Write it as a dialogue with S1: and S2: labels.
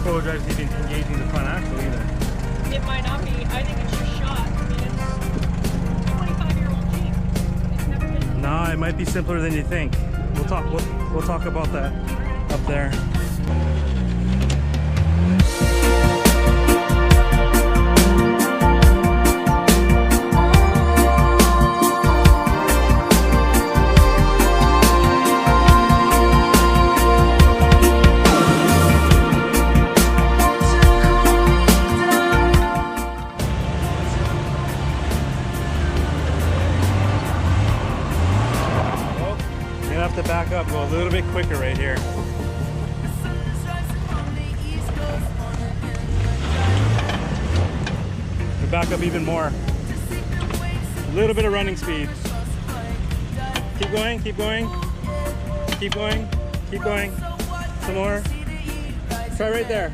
S1: four-wheel drive is even engaging the front axle either.
S2: It might not be. I think it's just shot. I mean, it's a 25-year-old Jeep. It's never been.
S1: No, it might be simpler than you think. We'll talk about that up there. To back up, go a little bit quicker right here. We back up even more. A little bit of running speed. Keep going, keep going, keep going, keep going. Some more. Try right there.